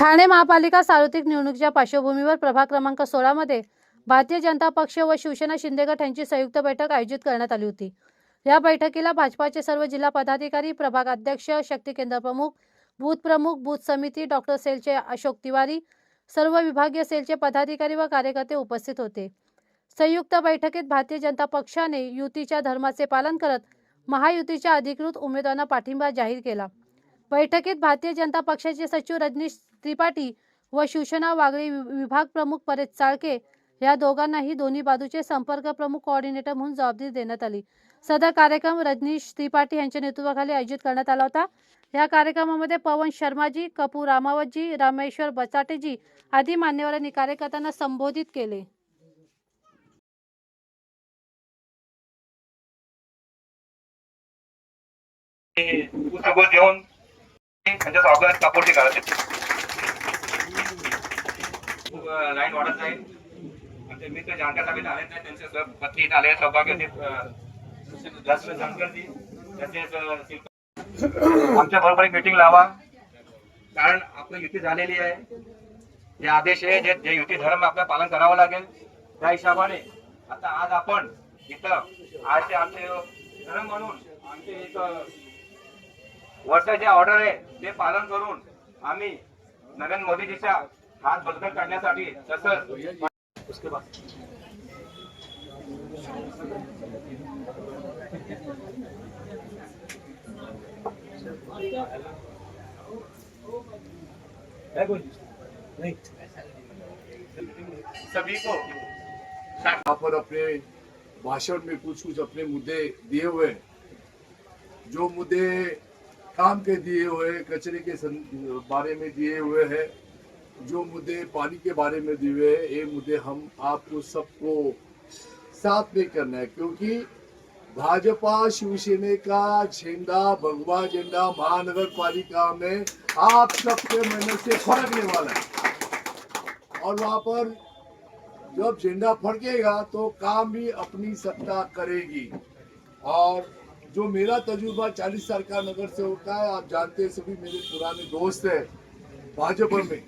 ठाणे महापालिका सार्वत्रिक निवडणुकीच्या पार्श्वभूमीवर प्रभाग क्रमांक 16 मध्ये भारतीय जनता पक्ष व शिवसेना शिंदे गट यांची संयुक्त बैठक आयोजित करण्यात आली होती। या बैठकीला भाजपाचे सर्व जिल्हा पदाधिकारी, प्रभाग अध्यक्ष, शक्ती केंद्र प्रमुख, बूथ प्रमुख, बूथ समिती, डॉक्टर सेलचे अशोक तिवारी, सर्व विभागीय सेलचे पदाधिकारी व कार्यकर्ते उपस्थित होते। संयुक्त बैठकीत भारतीय जनता पक्षाने युतीच्या धर्माचे पालन करत महायुतीच्या अधिकृत उमेदवारांना पाठिंबा जाहीर केला। बैठकीत भारतीय जनता पक्षाचे सचिव रजनीश त्रिपाठी व शिवसेना वागळे विभाग प्रमुख परेश चाळके या दोघांनाही दोन्ही बाजूचे संपर्क प्रमुख कोऑर्डिनेटर म्हणून जबाबदारी देण्यात आली। सदर कार्यक्रम रजनीश त्रिपाठी यांच्या नेतृत्वाखाली आयोजित करण्यात आला होता। या कार्यक्रमामध्ये पवन शर्माजी, कपूर रामावतजी, रामेश्वर बचाटेजी आदी मान्यवरांनी कार्यकर्त्यांना संबोधित केले। सोबत घेऊन त्यांच्या स्वागत सपोर्ट करायचे लाईन वाढत जाईल। आमचे मित्र जानकर साहेब आले नाही, त्यांचे पत्नी आले सौभाग्य शंकरजी आमच्या बरोबर मीटिंग लावा, कारण आपली युती झालेली आहे। हे आदेश आहे जे युती धर्म आपल्याला पालन करावं लागेल। त्या हिशोबाने आता आज आपण इथं आज आमचे धर्म म्हणून आमचे एक वर्षाचे ऑर्डर आहे ते पालन करून आम्ही नरेंद्र मोदीजीच्या हात बदल करण्यासाठी तसंच उसके बाद सभी को यहाँ पर अपने भाषण में कुछ अपने मुद्दे दिए हुए, जो मुद्दे काम के दिए हुए, कचरे के बारे में दिए हुए हैं, जो मुद्दे पानी के बारे में दिए हुए हैं, ये मुद्दे हम आपको सबको साथ में करना है, क्योंकि भाजपा शिवसेना का झंडा, भगवा झंडा महानगर पालिका में आप सबके मेहनत से फड़कने वाला है। और वहाँ पर जब झंडा फड़केगा तो काम भी अपनी सत्ता करेगी। और जो मेरा तजुर्बा 40 साल का नगर सेवक का है, आप जानते हैं, सभी मेरे पुराने दोस्त हैं भाजपा में,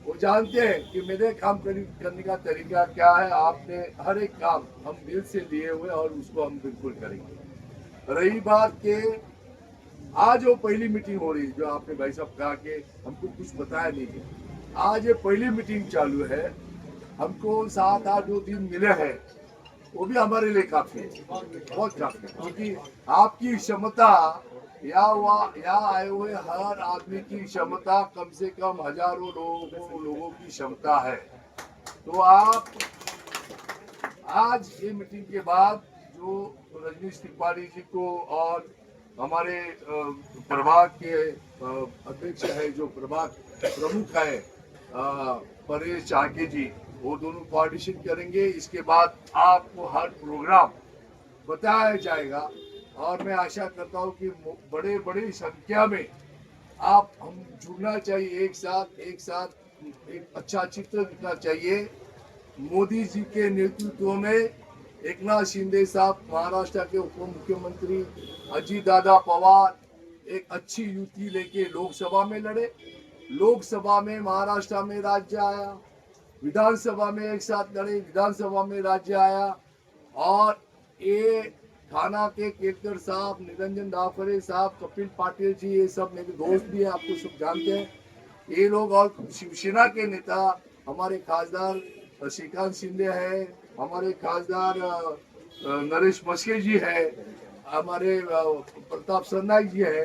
वो जानते हैं कि मेरे काम करने का तरीका क्या है। आपने हर एक काम हम दिल से लिए हुए और उसको हम बिल्कुल करेंगे। रही बात के आज वो पहली मीटिंग हो रही, जो आपने भाई साहब कहा कि हमको कुछ बताया नहीं है, आज ये पहली मीटिंग चालू है। हमको 7-8 दिन मिले हैं, वो भी हमारे लिए काफी है, बहुत काफी है, क्योंकि आपकी क्षमता या आए हुए हर आदमी की क्षमता कम से कम हजारों लोगों की क्षमता है। तो आप आज ये मीटिंग के बाद जो रजनीश त्रिपाठी जी को और हमारे प्रभाग के अध्यक्ष है, जो प्रभाग प्रमुख है परेश चाळके जी, वो दोनों कोऑर्डिनेशन करेंगे। इसके बाद आपको हर प्रोग्राम बताया जाएगा और मैं आशा करता हूँ कि बड़ी संख्या में आप हम जुड़ना चाहिए, एक साथ एक अच्छा चित्र दिखना चाहिए। मोदी जी के नेतृत्व में एकनाथ शिंदे साहब महाराष्ट्र के उप मुख्यमंत्री, अजीत दादा पवार एक अच्छी युति लेके लोकसभा में लड़े, लोकसभा में महाराष्ट्र में राज्य आया, विधानसभा में एक साथ लड़े, विधानसभा में राज्य आया। और ये थाना के केतकर साहब, निरंजन दाफरे साहब, कपिल पाटिल जी, ये सब मेरे दोस्त भी हैं, आपको सब जानते हैं ये लोग। और शिवसेना के नेता हमारे खासदार श्रीकांत शिंदे है, हमारे खासदार नरेश मस्के जी है, हमारे प्रताप सरनाईक जी है,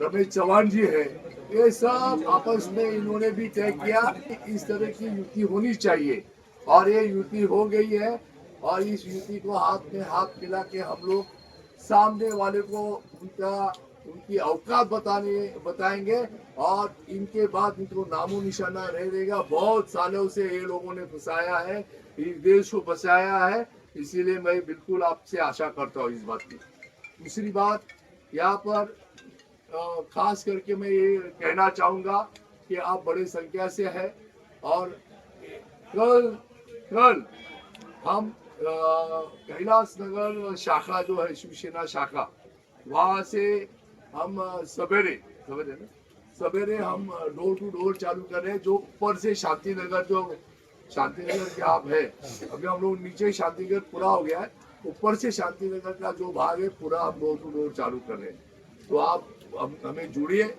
रमेश चौहान जी है। ये सब आपस में इन्होंने भी तय किया कि इस तरह की युति होनी चाहिए, और ये युति हो गई है। और इस युति को हाथ में हाथ मिला के हम लोग सामने वाले को उनकी औकात बताएंगे, और इनके बाद इनको नामो निशाना रहेगा। बहुत सालों से ये लोगों ने फंसाया है, इस देश को बचाया है, इसीलिए मैं बिल्कुल आपसे आशा करता हूँ इस बात की। दूसरी बात, यहाँ पर खास करके मैं ये कहना चाहूँगा कि आप बड़ी संख्या से है, और कल हम कैलाश नगर शाखा जो है शिवसेना शाखा, वहाँ से हम सवेरे सवेरे हम डोर टू डोर चालू कर रहे हैं। जो ऊपर से शांतिनगर, जो शांतिनगर के आप है, अभी हम लोग नीचे शांतिनगर पूरा हो गया है, ऊपर से शांतिनगर का जो भाग है पूरा हम डोर टू डोर चालू कर रहे हैं। तो आप हमें जुड़िए।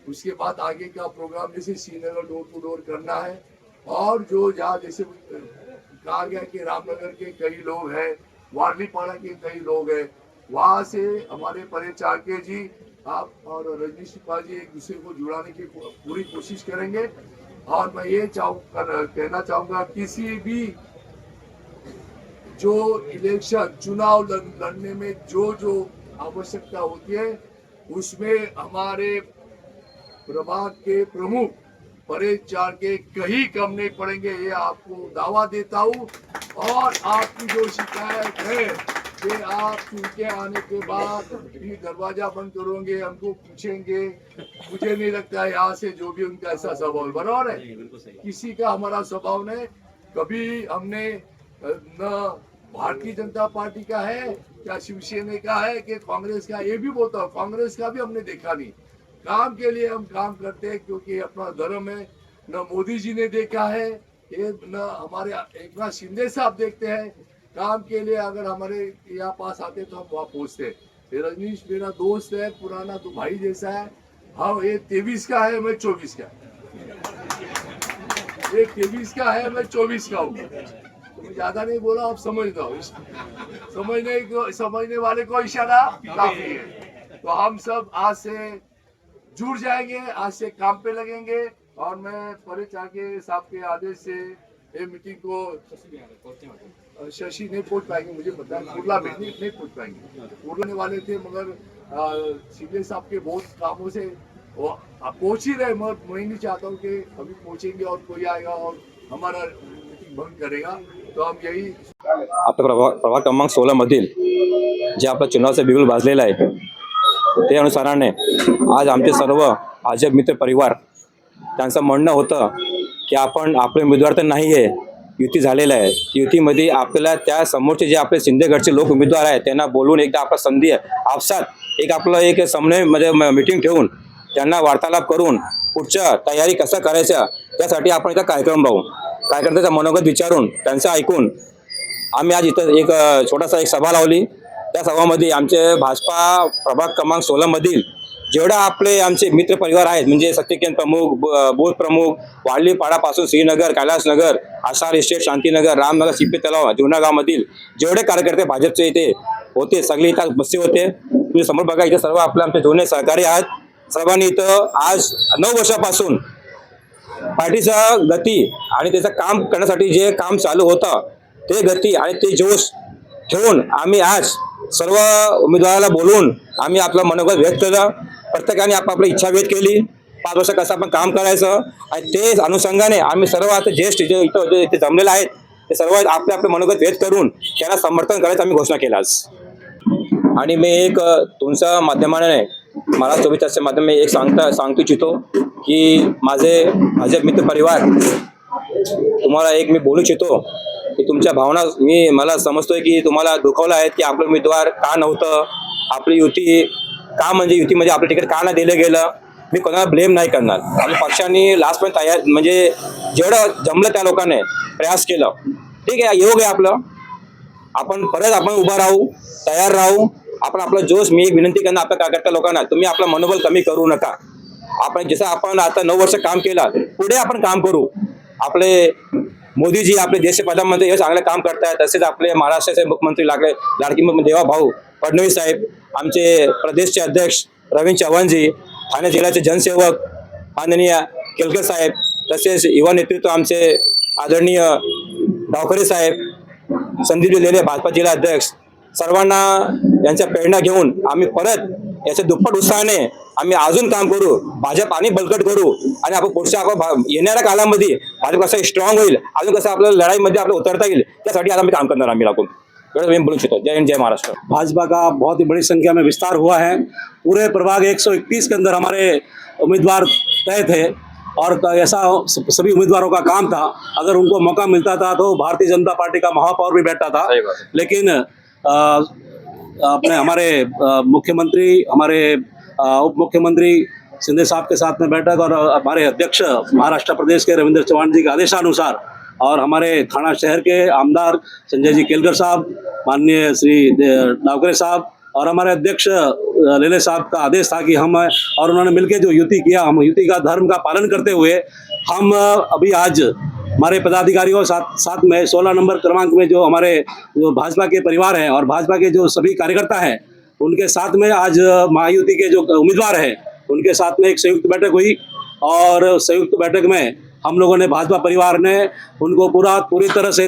उसके बाद आगे का प्रोग्राम जैसे श्रीनगर डोर टू डोर करना है, और जो जहाँ जैसे कहा गया कि रामनगर के कई लोग हैं, वारलीपाड़ा के कई लोग हैं, वहाँ से हमारे परे चाणक्य जी, आप और रजनीश जी एक दूसरे को जुड़ाने की पूरी कोशिश करेंगे। और मैं ये कहना चाहूँगा, किसी भी जो इलेक्शन चुनाव लड़ने में जो जो आवश्यकता होती है, उसमें हमारे प्रभाग के प्रमुख परेश चाणक्य कहीं कम नहीं पड़ेंगे, ये आपको दावा देता हूँ। और आपकी जो शिकायत है कि आप उनके आने के बाद भी दरवाजा बंद करोगे, हमको पूछेंगे, मुझे नहीं लगता है यहाँ से जो भी उनका ऐसा स्वभाव बराबर है। किसी का हमारा स्वभाव नहीं, कभी हमने न भारतीय जनता पार्टी का है, क्या शिवसेना का है, कि कांग्रेस का, ये भी बोलता हूँ, कांग्रेस का भी हमने देखा नहीं। काम के लिए हम काम करते हैं, क्योंकि अपना धर्म है। न मोदी जी ने देखा है, ये न हमारे एकनाथ शिंदे साहब देखते हैं। काम के लिए अगर हमारे यहाँ पास आते तो हम वहाँ पहुँचते। ये रजनीश मेरा दोस्त है, पुराना तो भाई जैसा है। हाँ, ये 23 का है, मैं 24 का। ये 23 का है, मैं 24 का हूँ। तो ज्यादा नहीं बोला, आप समझ दो। समझने वाले को इशारा काफी है। तो हम सब आज से जुड़ जाएंगे, आज से काम पे लगेंगे। और मैं परेश चाणक्य साहब के आदेश से ये मीटिंग को शशि नहीं पहुंच पाएंगे, मुझे पता है, कुर्ला में नहीं पहुंच पाएंगे। कुर्ला वाले थे, मगर शिंदे साहब के बहुत कामों से वो पहुंच ही रहे। मैं नहीं चाहता हूँ कि अभी पहुंचेंगे और कोई आएगा और हमारा मीटिंग भंग करेगा। तो हम यही आपल्या प्रभाग क्रमांक 16 मधील जे आपलं चुनावचं बिगुल भाजलेलं आहे, ते अनुसाराने आज आमचे सर्व भाजप मित्र परिवार त्यांचं म्हणणं होतं की आपण आपले उमेदवार तर नाही आहे, युती झालेलं आहे, युतीमध्ये आपल्याला त्या समोरचे जे आपले शिंदेगडचे लोक उमेदवार आहेत त्यांना बोलून एकदा आपला संधी आहे आपसात एक आपलं एक समन्वय म्हणजे मीटिंग ठेवून त्यांना वार्तालाप करून पुढच्या तयारी कसं करायच्या त्यासाठी आपण एका कार्यक्रम लावू, कार्यकर्त्याचं मनोगत विचारून त्यांचं ऐकून आम्ही आज इथं एक छोटासा एक सभा लावली। त्या सभामध्ये आमचे भाजपा प्रभाग क्रमांक 16 मधील जेवढा आपले आमचे मित्र परिवार आहेत, म्हणजे सत्यकेंद्र प्रमुख, बूथ प्रमुख, वाडलीपाडापासून श्रीनगर, कैलासनगर, आषाढ इस्टेट, शांतीनगर, रामनगर, सिप्पी तलाव, जुनागावमधील जेवढे कार्यकर्ते भाजपचे इथे होते सगळे इथं बसले होते। तुम्ही समोर बघा, इथे सर्व आपले आमचे जुने सहकारी आहेत। सर्वांनी इथं आज 9 वर्षापासून पार्टीचा गती आणि त्याचं काम करण्यासाठी जे काम चालू होतं ते गती आणि ते जोश ठेवून आम्ही आज सर्व उमेदवाराला बोलून आम्ही आपलं मनोगत व्यक्त केलं। प्रत्येकाने आपापली इच्छा व्यक्त केली, 5 वर्ष कसं आपण काम करायचं, आणि ते अनुषंगाने आम्ही सर्व आता ज्येष्ठ जे इथे जमलेले आहेत ते सर्व आपले आपले मनोगत व्यक्त करून त्यांना समर्थन करायचं आम्ही घोषणा केला आज। आणि मी एक तुमच्या माध्यमाने मला 24 तासाच्या माध्यमाने एक सांगतो इच्छितो की माझे भाजप मित्र परिवार तुम्हाला एक मी बोलू इच्छितो की तुमच्या भावना मला समजतोय की तुम्हाला दुखावलं आहे की आपलं उमेदवार का नव्हतं, आपली युती का, म्हणजे युतीमध्ये आपलं तिकीट का नाही दिलं गेलं। मी कोणाला ब्लेम नाही करणार, आपल्या पक्षाने लास्ट पण तयार म्हणजे जेवढं जमलं त्या लोकांनी प्रयास केलं, ठीक आहे, योग आहे आपलं, आपण परत आपण उभं राहू, तयार राहू, आपण आपला जोश। मी एक विनंती करणार आपल्या कार्यकर्त्या लोकांना, तुम्ही आपलं मनोबल कमी करू नका। आपण जसं आपण आता 9 वर्ष काम केलं, पुढे आपण काम करू। आपले मोदीजी आपले देश प्रधानमंत्री हे चांगले काम करतायत, तसेच आपले महाराष्ट्राचे मुख्यमंत्री लाडकी देवा भाऊ फडणवीस साहेब, आमचे प्रदेशचे अध्यक्ष रवींद्र चव्हाणजी, ठाणे जिल्ह्याचे जनसेवक माननीय केलकर साहेब, तसेच युवा नेतृत्व आमचे आदरणीय डावखरे साहेब, संदीप लेले भाजपा जिल्हा अध्यक्ष, सर्वांना यांच्या प्रेरणा घेऊन आम्ही परत याच्या दुप्पट उत्साहाने आम्ही अजून काम करू, भाजप आणि बळकट करू, आणि आपण पुढच्या येणाऱ्या काळामध्ये भाजप कसं स्ट्रॉंग होईल, अजून कसं आपल्या लढाईमध्ये आपलं उतरता येईल, त्यासाठी आज आम्ही काम करणार आम्ही लागून। मैं बोलूँ चाहता हूँ, जय हिंद, जय महाराष्ट्र। भाजपा का बहुत ही बड़ी संख्या में विस्तार हुआ है। पूरे प्रभाग 121 के अंदर हमारे उम्मीदवार तय थे, और ऐसा सभी उम्मीदवारों का काम था, अगर उनको मौका मिलता था तो भारतीय जनता पार्टी का महापौर भी बैठता था। लेकिन अपने हमारे मुख्यमंत्री, हमारे उप मुख्यमंत्री सिंधे साहब के साथ में बैठक और हमारे अध्यक्ष महाराष्ट्र प्रदेश के रविंद्र चौहान जी के आदेशानुसार और हमारे थाना शहर के आमदार संजय जी केलकर साहब, माननीय श्री डावकरे साहब और हमारे अध्यक्ष लेले साहब का आदेश था कि हम और उन्होंने मिलकर जो युति किया, हम युति का धर्म का पालन करते हुए हम अभी आज हमारे पदाधिकारियों साथ में 16 नंबर क्रमांक में जो हमारे जो भाजपा के परिवार हैं और भाजपा के जो सभी कार्यकर्ता हैं उनके साथ में आज महायुति के जो उम्मीदवार हैं उनके साथ में एक संयुक्त बैठक हुई और संयुक्त बैठक में हम लोगों ने भाजपा परिवार ने उनको पूरी तरह से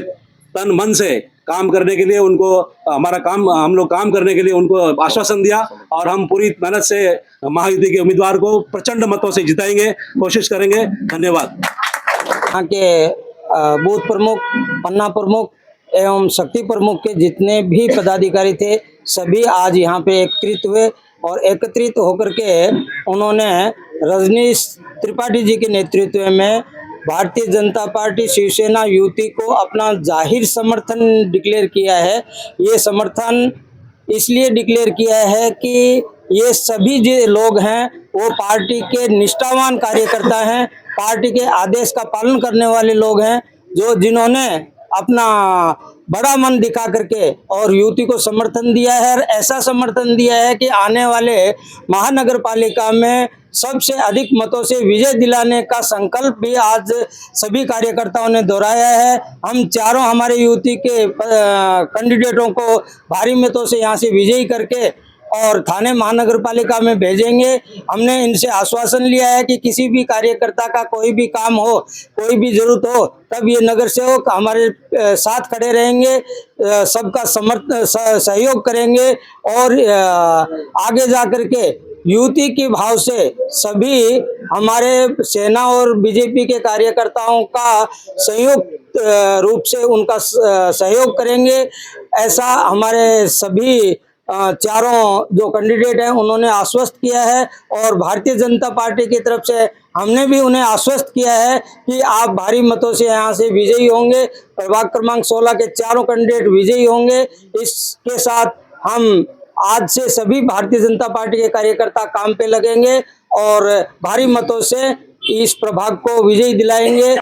तन मन से काम करने के लिए उनको हम लोग काम करने के लिए उनको आश्वासन दिया और हम पूरी मेहनत से महायुति के उम्मीदवार को प्रचंड मतों से जिताएंगे, कोशिश करेंगे। धन्यवाद। यहाँ के बूथ प्रमुख, पन्ना प्रमुख एवं शक्ति प्रमुख के जितने भी पदाधिकारी थे सभी आज यहाँ पे एकत्रित हुए और एकत्रित होकर के उन्होंने रजनीश त्रिपाठी जी के नेतृत्व में भारतीय जनता पार्टी शिवसेना युति को अपना जाहिर समर्थन डिक्लेयर किया है। ये समर्थन इसलिए डिक्लेयर किया है कि ये सभी जो लोग हैं वो पार्टी के निष्ठावान कार्यकर्ता हैं, पार्टी के आदेश का पालन करने वाले लोग हैं, जिन्होंने अपना बड़ा मन दिखा करके और युति को समर्थन दिया है और ऐसा समर्थन दिया है कि आने वाले महानगर पालिका में सबसे अधिक मतों से विजय दिलाने का संकल्प भी आज सभी कार्यकर्ताओं ने दोहराया है। हम चारों हमारे युति के कैंडिडेटों को भारी मतों से यहाँ से विजयी करके और थाने महानगर पालिका में भेजेंगे। हमने इनसे आश्वासन लिया है कि किसी भी कार्यकर्ता का कोई भी काम हो, कोई भी जरूरत हो, तब ये नगर सेवक हमारे साथ खड़े रहेंगे, सबका सहयोग करेंगे और आगे जा कर के युति के भाव से सभी हमारे सेना और बीजेपी के कार्यकर्ताओं का संयुक्त रूप से उनका सहयोग करेंगे। ऐसा हमारे सभी चारों जो कैंडिडेट हैं उन्होंने आश्वस्त किया है और भारतीय जनता पार्टी की तरफ से हमने भी उन्हें आश्वस्त किया है कि आप भारी मतों से यहाँ से विजयी होंगे। प्रभाग क्रमांक 16 के चारों कैंडिडेट विजयी होंगे। इसके साथ हम आज से सभी भारतीय जनता पार्टी के कार्यकर्ता काम पे लगेंगे और भारी मतों से इस प्रभाग को विजयी दिलाएंगे।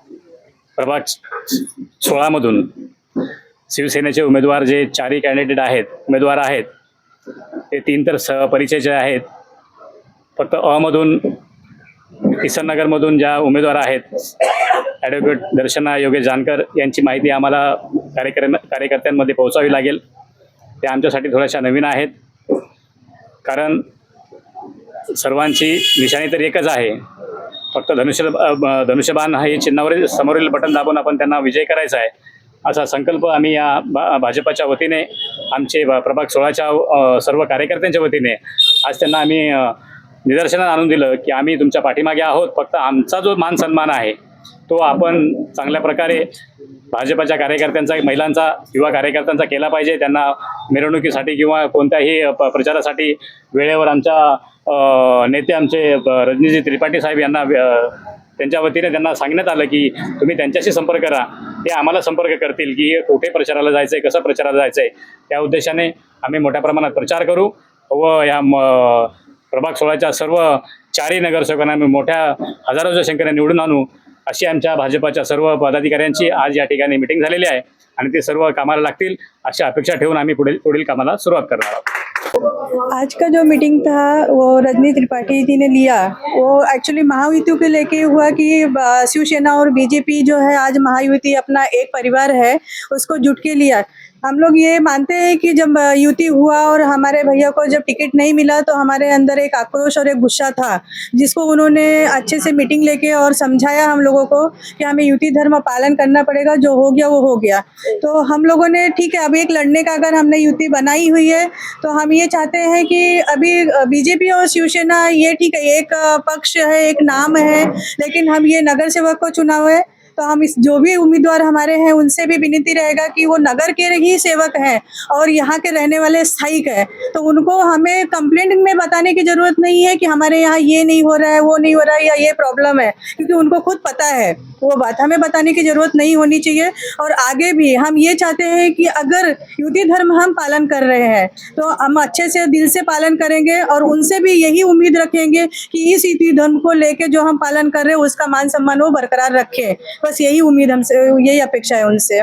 प्रभाग 16 मधून शिवसेनेचे उमेदवार जे चारही उमेदवार आहेत ते 3 तर परिचयाचे आहेत। फक्त अमधून किसन नगरमधून ज्या उमेदवार आहेत ॲडव्होकेट दर्शना योगेश जानकर यांची माहिती आम्हाला कार्यकर्त्यांमध्ये पोहोचावी लागेल। ते आमच्यासाठी थोड्याशा नवीन आहेत कारण सर्वांची निशाणी तर एकच आहे, फक्त धनुष्यबाण हे चिन्हावरील समोरील बटन दाबून आपण त्यांना विजय करायचा आहे असा संकल्प आम्ही या भाजपच्या वतीने आमचे प्रभाग 16च्या सर्व कार्यकर्त्यांच्या वतीने आज त्यांना आम्ही निदर्शनात आणून दिलं की आम्ही तुमच्या पाठीमागे आहोत। फक्त आमचा जो मान सन्मान आहे तो आपण चांगल्या प्रकारे भाजपच्या कार्यकर्त्यांचा, महिलांचा, युवा कार्यकर्त्यांचा केला पाहिजे। त्यांना मिरवणुकीसाठी किंवा कोणत्याही प्रचारासाठी वेळेवर आमच्या नेते आमचे रजनीजी त्रिपाठी साहेब यांना त्यांच्या वतीने त्यांना सांगण्यात आलं की तुम्ही त्यांच्याशी संपर्क करा, ते आम्हाला संपर्क करतील की कुठे प्रचाराला जायचं आहे, कसं प्रचाराला जायचं आहे। त्या उद्देशाने आम्ही मोठ्या प्रमाणात प्रचार करू व या प्रभाग 16च्या सर्व चारही नगरसेवकांना आम्ही मोठ्या हजारोच्या संख्येने निवडून आणू अशी आमच्या भाजपच्या सर्व पदाधिकाऱ्यांची आज या ठिकाणी मीटिंग झालेली आहे आणि ते सर्व कामाला लागतील अशी अपेक्षा ठेवून आम्ही पुढील कामाला सुरुवात करणार आहोत। आज का जो मीटिंग था वो रजनी त्रिपाठी जी ने लिया, वो एक्चुअली महायुति को लेके हुआ कि शिवसेना और बीजेपी जो है आज महायुति अपना एक परिवार है उसको जुट के लिया। हम लोग ये मानते हैं कि जब युति हुआ और हमारे भैया को जब टिकट नहीं मिला तो हमारे अंदर एक आक्रोश और एक गुस्सा था, जिसको उन्होंने अच्छे से मीटिंग लेके और समझाया हम लोगों को कि हमें युति धर्म पालन करना पड़ेगा, जो हो गया वो हो गया। तो हम लोगों ने ठीक है, अभी एक लड़ने का अगर हमने युति बनाई हुई है तो हम ये चाहते हैं कि अभी बीजेपी और शिवसेना ये ठीक है एक पक्ष है, एक नाम है, लेकिन हम ये नगर सेवक को चुना हुआ है तो हम इस जो भी उम्मीदवार हमारे हैं उनसे भी विनती रहेगा कि वो नगर के ही सेवक हैं और यहाँ के रहने वाले स्थायिक है, तो उनको हमें कंप्लेंट में बताने की जरूरत नहीं है कि हमारे यहाँ ये नहीं हो रहा है, वो नहीं हो रहा है या ये प्रॉब्लम है, क्योंकि उनको खुद पता है। वो बात हमें बताने की जरूरत नहीं होनी चाहिए। और आगे भी हम ये चाहते हैं कि अगर युति धर्म हम पालन कर रहे हैं तो हम अच्छे से दिल से पालन करेंगे और उनसे भी यही उम्मीद रखेंगे कि इस युति धर्म को लेके जो हम पालन कर रहे हैं उसका मान सम्मान वो बरकरार रखें। बस यही उम्मीद हमसे, यही अपेक्षा है उनसे।